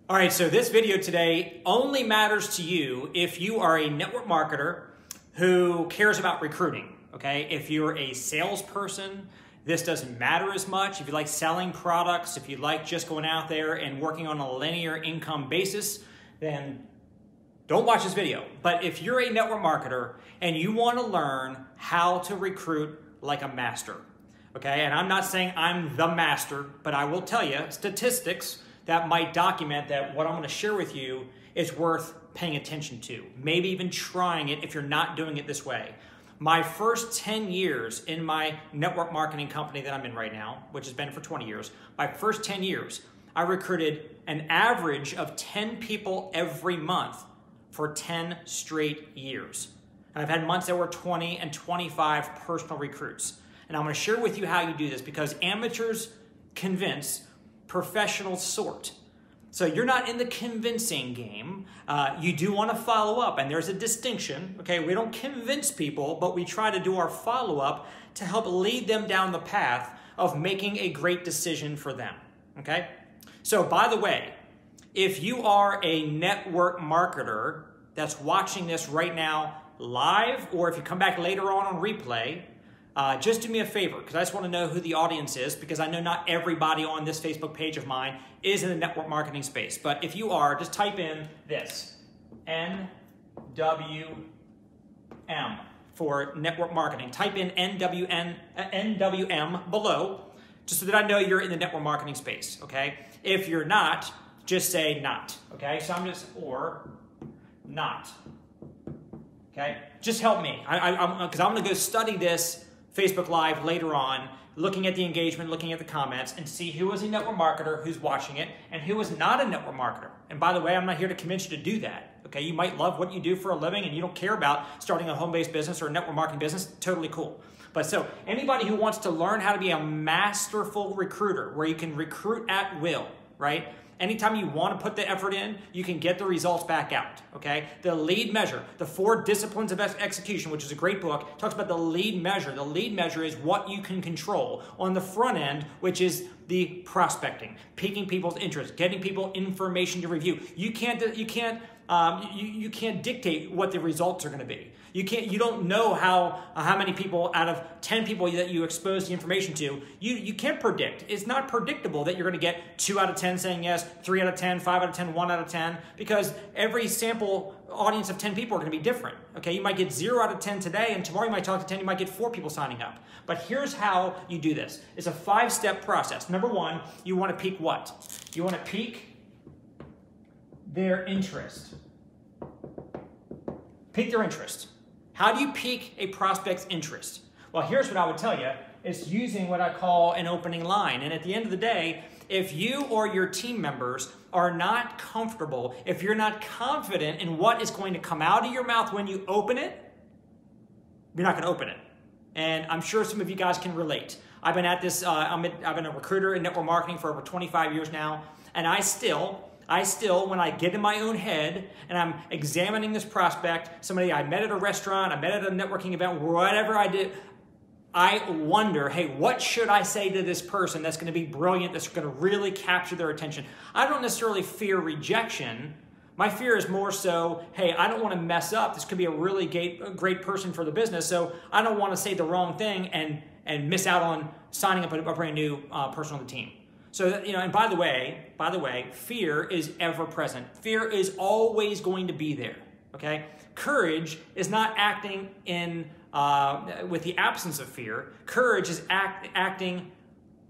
All right, so this video today only matters to you if you are a network marketer who cares about recruiting, okay? If you're a salesperson, this doesn't matter as much. If you like selling products, if you like just going out there and working on a linear income basis, then don't watch this video. But if you're a network marketer and you want to learn how to recruit like a master, okay? And I'm not saying I'm the master, but I will tell you statistics that might document that what I'm going to share with you is worth paying attention to. Maybe even trying it if you're not doing it this way. My first 10 years in my network marketing company that I'm in right now, which has been for 20 years, my first 10 years, I recruited an average of 10 people every month for 10 straight years. And I've had months that were 20 and 25 personal recruits. And I'm going to share with you how you do this because amateurs convince, professionals sort. So you're not in the convincing game. You do want to follow up, and there's a distinction. Okay, we don't convince people, but we try to do our follow-up to help lead them down the path of making a great decision for them. Okay? So by the way, if you are a network marketer that's watching this right now live, or if you come back later on replay, just do me a favor, because I just want to know who the audience is, because I know not everybody on this Facebook page of mine is in the network marketing space. But if you are, just type in this, NWM for network marketing. Type in NWM below, just so that I know you're in the network marketing space, okay? If you're not, just say not, okay? So I'm just, or not, okay? Just help me, because I'm going to go study this Facebook Live later on, looking at the engagement, looking at the comments, and see who is a network marketer who's watching it and who is not a network marketer. And by the way, I'm not here to convince you to do that. Okay, you might love what you do for a living and you don't care about starting a home-based business or a network marketing business. Totally cool. But so anybody who wants to learn how to be a masterful recruiter, where you can recruit at will, right? Anytime you want to put the effort in, you can get the results back out, okay? The lead measure, the 4 disciplines of execution, which is a great book, talks about the lead measure. The lead measure is what you can control on the front end, which is the prospecting, piquing people's interest, getting people information to review. You can't dictate what the results are going to be. You don't know how many people out of 10 people that you expose the information to, you can't predict. It's not predictable that you're going to get 2 out of 10 saying yes, 3 out of 10, 5 out of 10, 1 out of 10, because every sample audience of 10 people are going to be different. Okay, you might get 0 out of 10 today, and tomorrow you might talk to 10, you might get 4 people signing up. But here's how you do this. It's a 5-step process. Number 1, you want to pique what? You want to pique their interest. Pique their interest. How do you pique a prospect's interest? Well, here's what I would tell you. It's using what I call an opening line. And at the end of the day, if you or your team members are not comfortable, if you're not confident in what is going to come out of your mouth when you open it, you're not going to open it. And I'm sure some of you guys can relate. I've been at this, I've been a recruiter in network marketing for over 25 years now, and I still, when I get in my own head and I'm examining this prospect, somebody I met at a restaurant, I met at a networking event, whatever I did, I wonder, hey, what should I say to this person that's going to be brilliant, that's going to really capture their attention? I don't necessarily fear rejection. My fear is more so, hey, I don't want to mess up. This could be a really great person for the business, so I don't want to say the wrong thing and miss out on signing up a brand new person on the team. So, and by the way, fear is ever present. Fear is always going to be there, okay? Courage is not acting with the absence of fear. Courage is acting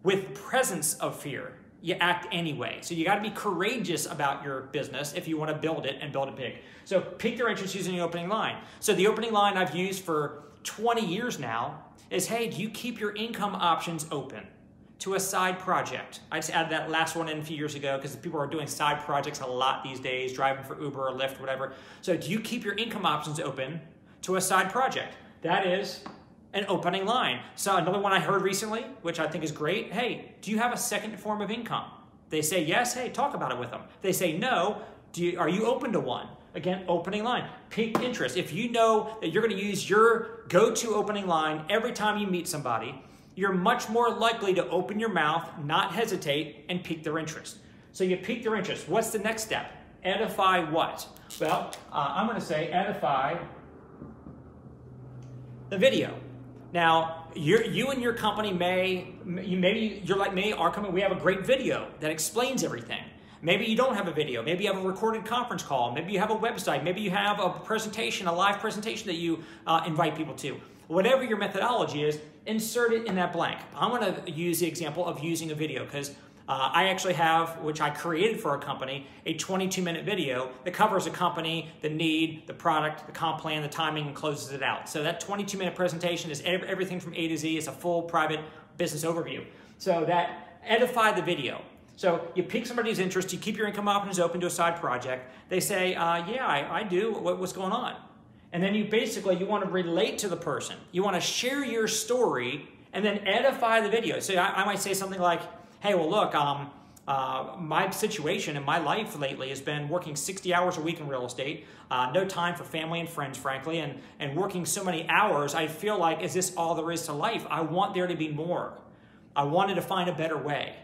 with presence of fear. You act anyway. So you got to be courageous about your business if you want to build it and build it big. So pique their interest using the opening line. So the opening line I've used for 20 years now is, hey, do you keep your income options open to a side project? I just added that last one in a few years ago because people are doing side projects a lot these days, driving for Uber or Lyft, whatever. So do you keep your income options open to a side project? That is an opening line. So another one I heard recently, which I think is great, hey, do you have a second form of income? They say yes, hey, talk about it with them. They say no, are you open to one? Again, opening line, pique interest. If you know that you're going to use your go-to opening line every time you meet somebody, you're much more likely to open your mouth, not hesitate, and pique their interest. So you pique their interest. What's the next step? Edify what? Well, I'm going to say edify the video. Now, you and your company maybe you're like me, our company, we have a great video that explains everything. Maybe you don't have a video. Maybe you have a recorded conference call. Maybe you have a website. Maybe you have a presentation, a live presentation that you invite people to. Whatever your methodology is, insert it in that blank. I'm going to use the example of using a video because I actually have, which I created for our company, a 22-minute video that covers the company, the need, the product, the comp plan, the timing, and closes it out. So that 22-minute presentation is everything from A to Z. It's a full private business overview. So that edify the video. So you pique somebody's interest, you keep your income options open to a side project. They say, yeah, I do. What's going on? And then you want to relate to the person. You want to share your story and then edify the video. So I might say something like, hey, well, look, my situation in my life lately has been working 60 hours a week in real estate, no time for family and friends, frankly, and working so many hours, I feel like, is this all there is to life? I want there to be more. I wanted to find a better way.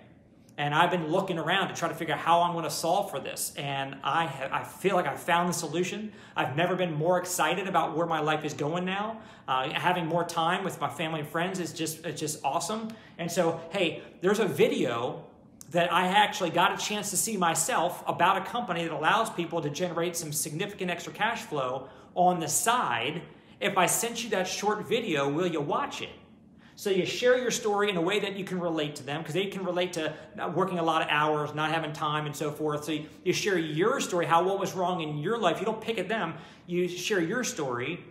And I've been looking around to try to figure out how I'm going to solve for this. And I feel like I found the solution. I've never been more excited about where my life is going now. Having more time with my family and friends is just awesome. And so, hey, there's a video that I actually got a chance to see myself about a company that allows people to generate some significant extra cash flow on the side. If I sent you that short video, will you watch it? So you share your story in a way that you can relate to them because they can relate to working a lot of hours, not having time, and so forth. So you share your story, what was wrong in your life. You don't pick at them. You share your story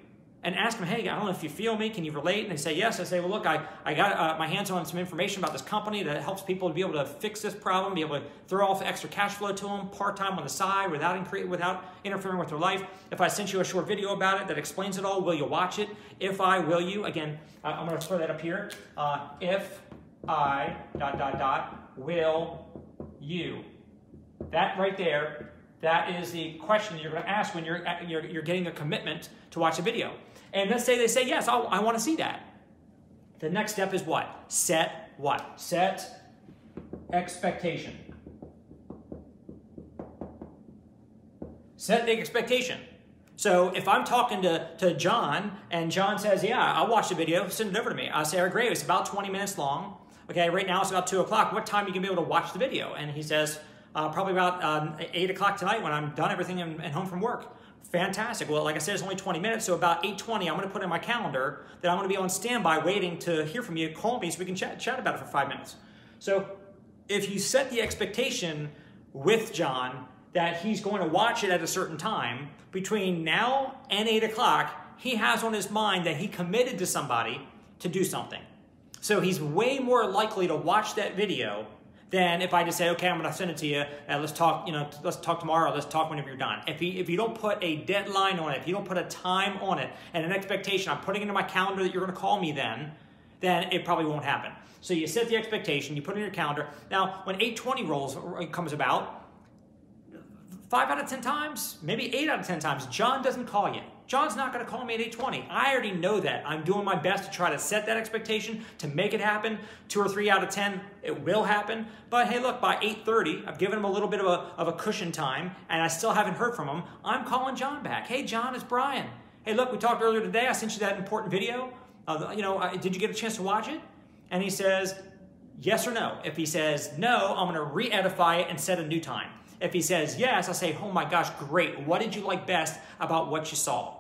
and ask them, hey, I don't know if you feel me. Can you relate? And they say yes. I say, well, look, I got my hands on some information about this company that helps people to be able to fix this problem, be able to throw off extra cash flow to them, part-time on the side without interfering with their life. If I sent you a short video about it that explains it all, will you watch it? If I, will you? Again, I'm going to throw that up here. If I, ... will you? That right there, that is the question that you're going to ask when you're getting a commitment to watch a video. And let's say they say, yes, I want to see that. The next step is what? Set what? Set expectation. Set the expectation. So if I'm talking to John and John says, yeah, I'll watch the video, send it over to me. I say, all right, great, it's about 20 minutes long. Okay, right now it's about 2 o'clock. What time are you going to be able to watch the video? And he says, probably about 8 o'clock tonight when I'm done everything and home from work. Fantastic. Well, like I said, it's only 20 minutes, so about 8:20, I'm going to put in my calendar that I'm going to be on standby waiting to hear from you. Call me so we can chat about it for 5 minutes. So if you set the expectation with John that he's going to watch it at a certain time, between now and 8 o'clock, he has on his mind that he committed to somebody to do something. So he's way more likely to watch that video than if I just say, okay, I'm going to send it to you, and let's talk tomorrow, let's talk whenever you're done. If you don't put a deadline on it, if you don't put a time on it, and an expectation, I'm putting into my calendar that you're going to call me then it probably won't happen. So you set the expectation, you put it in your calendar. Now, when 8:20 comes about, 5 out of 10 times, maybe 8 out of 10 times, John doesn't call you. John's not going to call me at 8:20. I already know that. I'm doing my best to try to set that expectation, to make it happen. 2 or 3 out of 10, it will happen. But hey, look, by 8:30, I've given him a little bit of a cushion time, and I still haven't heard from him. I'm calling John back. Hey, John, it's Brian. Hey, look, we talked earlier today. I sent you that important video. Did you get a chance to watch it? And he says, yes or no. If he says no, I'm going to re-edify it and set a new time. If he says yes, I'll say, oh my gosh, great. What did you like best about what you saw?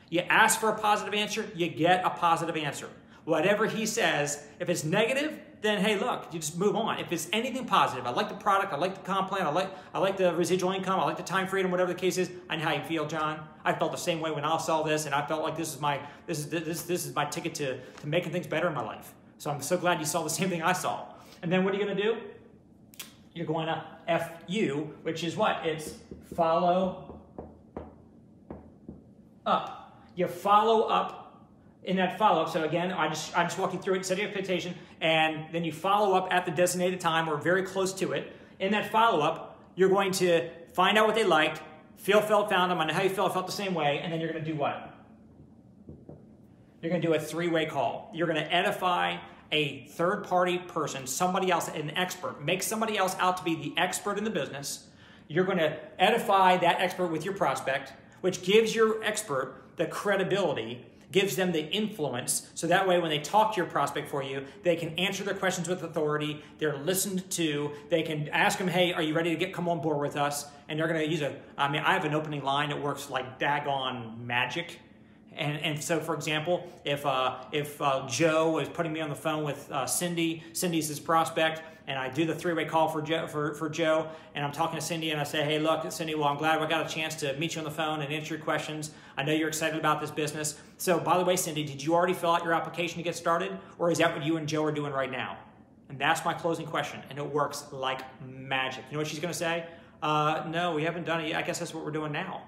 You ask for a positive answer, you get a positive answer. Whatever he says, if it's negative, then hey, look, you just move on. If it's anything positive, I like the product, I like the comp plan, I like the residual income, I like the time freedom, whatever the case is. I know how you feel, John. I felt the same way when I saw this, and I felt like this is my ticket to making things better in my life. So I'm so glad you saw the same thing I saw. And then what are you going to do? You're going to FU, which is what? It's follow up. You follow up in that follow-up. So again, I just walk you through it, set your expectation, and then you follow up at the designated time or very close to it. In that follow-up, you're going to find out what they liked, found them, I know how you felt the same way, and then you're going to do what? You're going to do a 3-way call. You're going to edify a third-party person, somebody else, an expert. Make somebody else out to be the expert in the business. You're going to edify that expert with your prospect, which gives your expert the credibility, gives them the influence, so that way when they talk to your prospect for you, they can answer their questions with authority, they're listened to, they can ask them, hey, are you ready to come on board with us? And they're going to use I have an opening line that works like daggone magic. And so, for example, if Joe is putting me on the phone with Cindy, Cindy's his prospect, and I do the three-way call for Joe, and I'm talking to Cindy, and I say, hey, look, Cindy, well, I'm glad I got a chance to meet you on the phone and answer your questions. I know you're excited about this business. So, by the way, Cindy, did you already fill out your application to get started, or is that what you and Joe are doing right now? And that's my closing question, and it works like magic. You know what she's going to say? No, we haven't done it yet. I guess that's what we're doing now.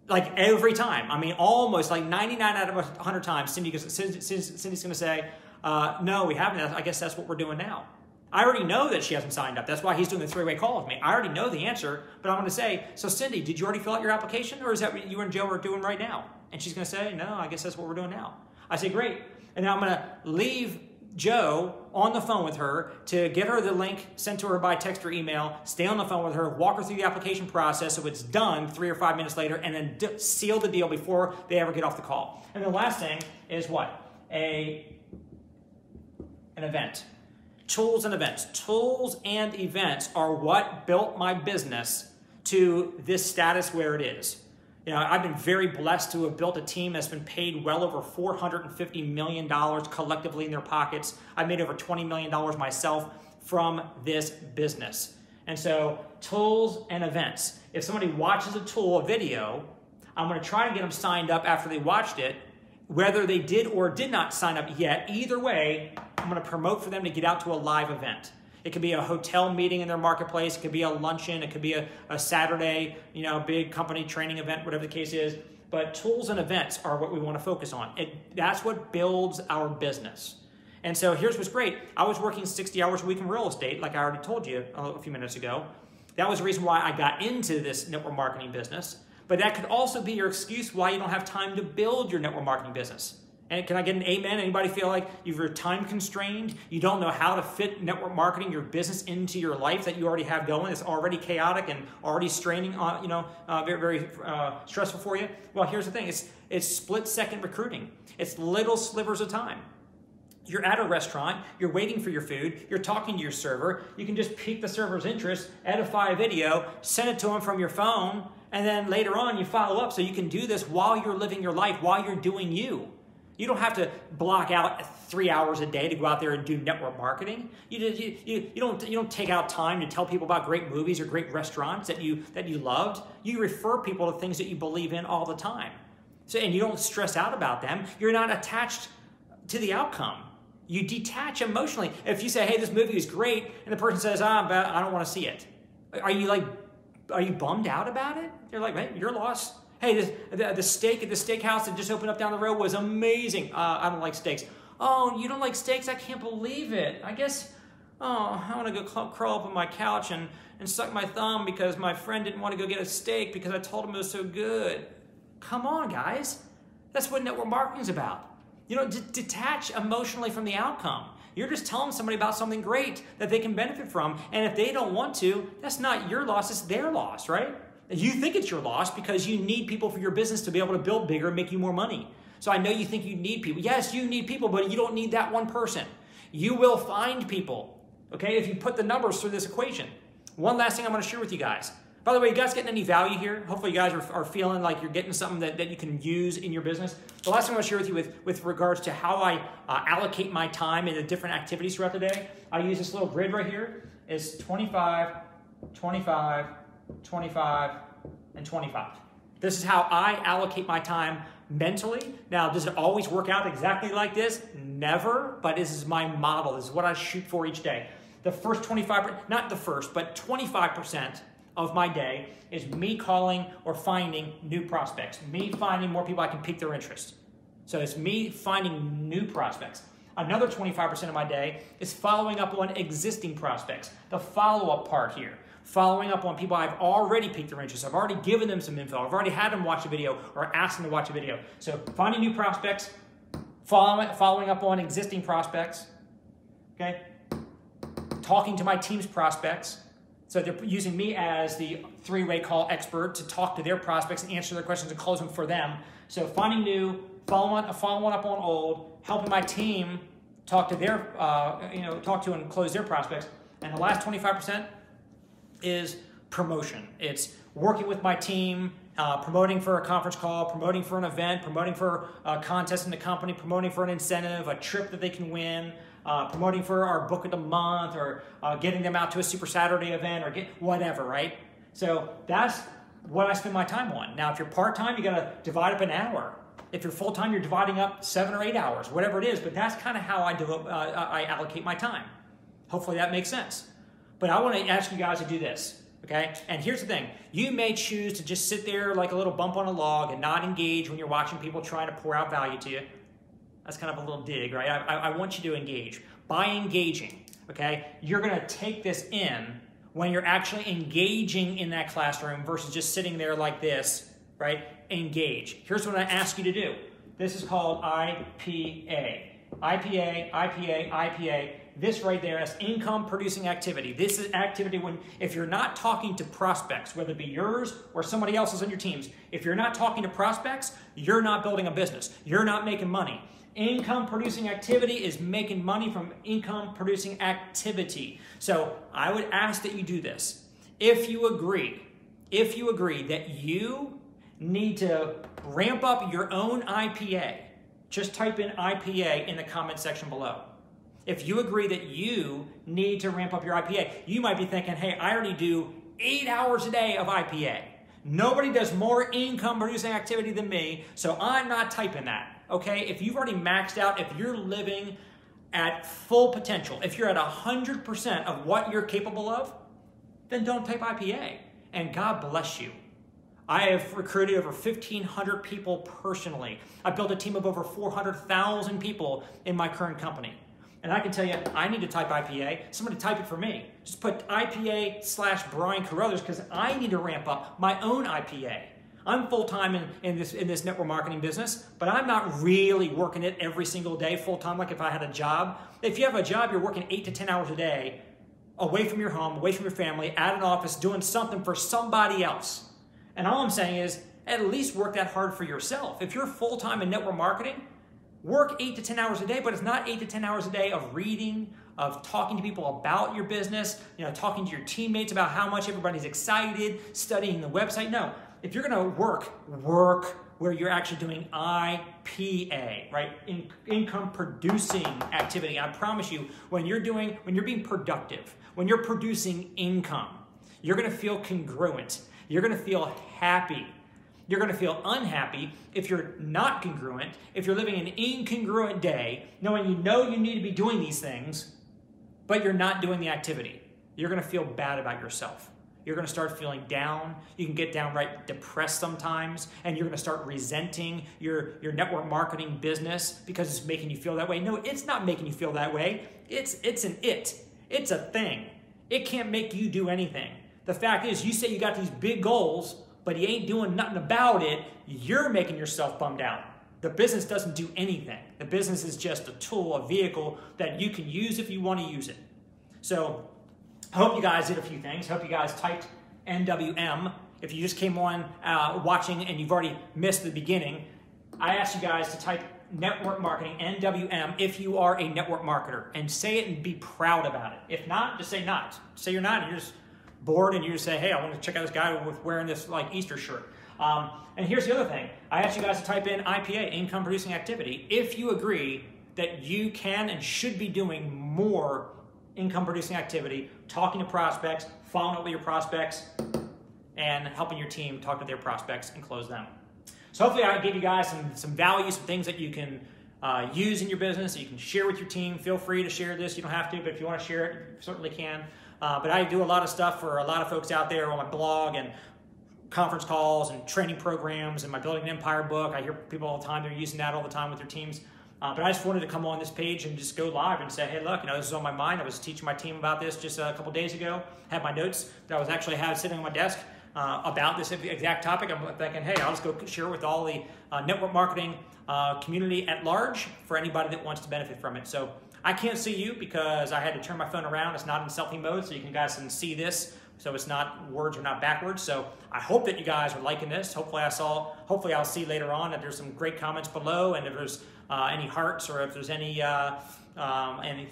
Like every time. I mean, almost like 99 out of 100 times, Cindy's going to say, no, we haven't. I guess that's what we're doing now. I already know that she hasn't signed up. That's why he's doing the three-way call with me. I already know the answer, but I'm going to say, so Cindy, did you already fill out your application, or is that what you and Joe are doing right now? And she's going to say, no, I guess that's what we're doing now. I say, great. And now I'm going to leave Joe on the phone with her to get her the link sent to her by text or email, stay on the phone with her, walk her through the application process so it's done 3 or 5 minutes later, and then seal the deal before they ever get off the call. And the last thing is what? An event. Tools and events. Tools and events are what built my business to this status where it is. You know, I've been very blessed to have built a team that's been paid well over $450 million collectively in their pockets. I made over $20 million myself from this business. And so tools and events. If somebody watches a tool, a video, I'm going to try to get them signed up after they watched it. Whether they did or did not sign up yet, either way, I'm going to promote for them to get out to a live event. It could be a hotel meeting in their marketplace. It could be a luncheon. It could be a Saturday, big company training event, whatever the case is. But tools and events are what we want to focus on. That's what builds our business. And so here's what's great. I was working 60 hours a week in real estate, like I already told you a few minutes ago. That was the reason why I got into this network marketing business. But that could also be your excuse why you don't have time to build your network marketing business. And can I get an amen? Anybody feel like you're time constrained? You don't know how to fit network marketing, your business, into your life that you already have going? It's already chaotic and already straining, very, very stressful for you. Well, here's the thing. It's split-second recruiting. It's little slivers of time. You're at a restaurant, you're waiting for your food, you're talking to your server, you can just pique the server's interest, edify a video, send it to them from your phone, and then later on you follow up so you can do this while you're living your life, while you're doing you. You don't have to block out 3 hours a day to go out there and do network marketing. You don't take out time to tell people about great movies or great restaurants that you loved. You refer people to things that you believe in all the time. And you don't stress out about them. You're not attached to the outcome. You detach emotionally. If you say, hey, this movie is great, and the person says, but I don't want to see it. Are you bummed out about it? They're like, hey, your loss. Hey, the steak at the steakhouse that just opened up down the road was amazing. I don't like steaks. Oh, you don't like steaks? I can't believe it. I guess, I want to go crawl up on my couch and suck my thumb because my friend didn't want to go get a steak because I told him it was so good. Come on, guys. That's what network marketing is about. Detach emotionally from the outcome. You're just telling somebody about something great that they can benefit from. And if they don't want to, that's not your loss, it's their loss, right? You think it's your loss because you need people for your business to be able to build bigger and make you more money. So I know you think you need people. Yes, you need people, but you don't need that one person. You will find people, okay, if you put the numbers through this equation. One last thing I'm going to share with you guys. By the way, you guys getting any value here? Hopefully you guys are feeling like you're getting something that you can use in your business. The last thing I want to share with you with regards to how I allocate my time into different activities throughout the day, I use this little grid right here. It's 25, 25, 25, and 25. This is how I allocate my time mentally. Now, does it always work out exactly like this? Never, but this is my model. This is what I shoot for each day. The first 25%, not the first, but 25% of my day is me calling or finding new prospects, me finding more people I can pique their interest. So it's me finding new prospects. Another 25% of my day is following up on existing prospects, the follow-up part here. Following up on people I've already piqued their interest. I've already given them some info. I've already had them watch a video or asked them to watch a video. So finding new prospects, following up on existing prospects, okay? Talking to my team's prospects. So they're using me as the three-way call expert to talk to their prospects and answer their questions and close them for them. So finding new, following up on old, helping my team talk to their, talk to and close their prospects. And the last 25% is promotion. It's working with my team, promoting for a conference call, promoting for an event, promoting for a contest in the company, promoting for an incentive, a trip that they can win, promoting for our book of the month, or getting them out to a Super Saturday event, or whatever, right? So that's what I spend my time on. Now, if you're part-time, you got to divide up an hour. If you're full-time, you're dividing up 7 or 8 hours, whatever it is. But that's kind of how I do it. I allocate my time. Hopefully that makes sense. But I want to ask you guys to do this, okay? And here's the thing. You may choose to just sit there like a little bump on a log and not engage when you're watching people trying to pour out value to you. That's kind of a little dig, right? I want you to engage. By engaging, okay, you're going to take this in when you're actually engaging in that classroom versus just sitting there like this, right? Engage. Here's what I ask you to do. This is called IPA. IPA. This right there is income producing activity. This is activity when, if you're not talking to prospects, whether it be yours or somebody else's on your teams, if you're not talking to prospects, you're not building a business. You're not making money. Income producing activity is making money from income producing activity. So I would ask that you do this. If you agree that you need to ramp up your own IPA, just type in IPA in the comment section below. If you agree that you need to ramp up your IPA, you might be thinking, hey, I already do 8 hours a day of IPA. Nobody does more income producing activity than me, so I'm not typing that. Okay, if you've already maxed out, if you're living at full potential, if you're at 100% of what you're capable of, then don't type IPA. And God bless you. I have recruited over 1,500 people personally. I've built a team of over 400,000 people in my current company. And I can tell you, I need to type IPA. Somebody type it for me. Just put IPA/Brian Carruthers because I need to ramp up my own IPA. I'm full-time in this network marketing business, but I'm not really working it every single day full-time like if I had a job. If you have a job, you're working 8 to 10 hours a day away from your home, away from your family, at an office, doing something for somebody else. And all I'm saying is, at least work that hard for yourself. If you're full-time in network marketing, work 8 to 10 hours a day, but it's not 8 to 10 hours a day of reading, of talking to people about your business, talking to your teammates about how much everybody's excited, studying the website. No. If you're going to work where you're actually doing IPA, right? Income producing activity. I promise you, when you're being productive, when you're producing income, you're going to feel congruent. You're going to feel happy. You're going to feel unhappy if you're not congruent, if you're living an incongruent day, knowing you know you need to be doing these things, but you're not doing the activity. You're going to feel bad about yourself. You're going to start feeling down. You can get downright depressed sometimes, and you're going to start resenting your network marketing business because it's making you feel that way. No, it's not making you feel that way. It's a thing. It can't make you do anything. The fact is, you say you got these big goals, but you ain't doing nothing about it. You're making yourself bummed out. The business doesn't do anything. The business is just a tool, a vehicle that you can use if you want to use it. So I hope you guys did a few things. I hope you guys typed NWM. If you just came on watching and you've already missed the beginning, I asked you guys to type network marketing, NWM, if you are a network marketer, and say it and be proud about it. If not, just say not. Say you're not, and you're just bored, and you just say, hey, I want to check out this guy with wearing this like Easter shirt. And here's the other thing. I asked you guys to type in IPA, income producing activity, if you agree that you can and should be doing more income producing activity, talking to prospects, following up with your prospects, and helping your team talk to their prospects and close them. So hopefully I gave you guys some value, some things that you can use in your business, that you can share with your team. Feel free to share this. You don't have to, but if you want to share it, you certainly can. But I do a lot of stuff for a lot of folks out there on my blog and conference calls and training programs and my Building an Empire book. I hear people all the time, they're using that all the time with their teams. But I just wanted to come on this page and just go live and say, hey, look, this is on my mind. I was teaching my team about this just a couple days ago. Had my notes that I was actually sitting on my desk about this exact topic. I'm thinking, hey, I'll just go share with all the network marketing community at large for anybody that wants to benefit from it. So I can't see you because I had to turn my phone around. It's not in selfie mode, so you guys can see this. So it's not, words are not backwards. So I hope that you guys are liking this. Hopefully I'll see later on that there's some great comments below, and if there's any hearts or if there's any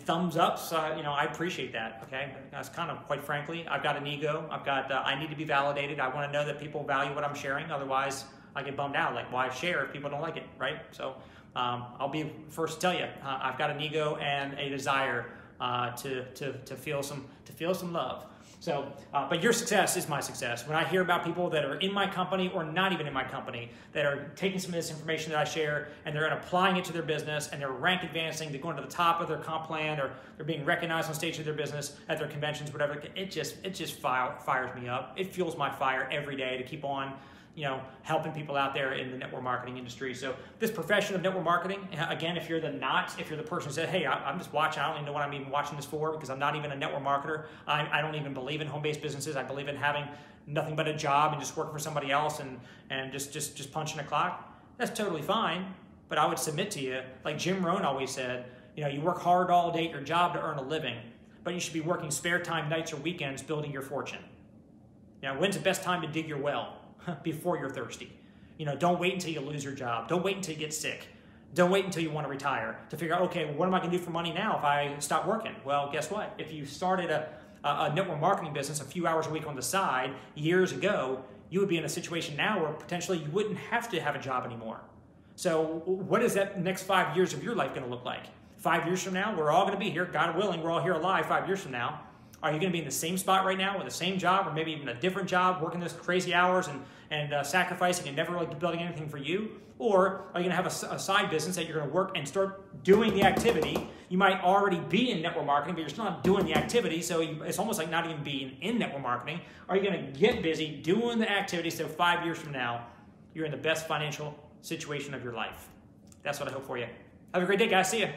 thumbs ups, I appreciate that. Okay, that's kind of, quite frankly, I've got an ego. I need to be validated. I want to know that people value what I'm sharing. Otherwise, I get bummed out. Like, why share if people don't like it, right? So I'll be first to tell you, I've got an ego and a desire to feel some love. So, but your success is my success. When I hear about people that are in my company or not even in my company that are taking some of this information that I share and they're applying it to their business and they're rank advancing, they're going to the top of their comp plan, or they're being recognized on stage of their business at their conventions, whatever, it just fires me up. It fuels my fire every day to keep on, helping people out there in the network marketing industry. So this profession of network marketing, again, if you're the person who said, hey, I'm just watching, I don't even know what I'm even watching this for because I'm not even a network marketer. I don't even believe in home-based businesses. I believe in having nothing but a job and just working for somebody else and just punching a clock. That's totally fine. But I would submit to you, like Jim Rohn always said, you work hard all day at your job to earn a living, but you should be working spare time, nights or weekends, building your fortune. When's the best time to dig your well? Before you're thirsty. Don't wait until you lose your job. Don't wait until you get sick. Don't wait until you want to retire to figure out, okay, well, what am I going to do for money now if I stop working? Well, guess what? If you started a network marketing business a few hours a week on the side years ago, you would be in a situation now where potentially you wouldn't have to have a job anymore. So what is that next 5 years of your life going to look like? 5 years from now, we're all going to be here, God willing, we're all here alive 5 years from now. Are you going to be in the same spot right now with the same job, or maybe even a different job, working those crazy hours and sacrificing and never really building anything for you? Or are you going to have a side business that you're going to work and start doing the activity? You might already be in network marketing, but you're still not doing the activity, so it's almost like not even being in network marketing. Are you going to get busy doing the activity so 5 years from now, you're in the best financial situation of your life? That's what I hope for you. Have a great day, guys. See you.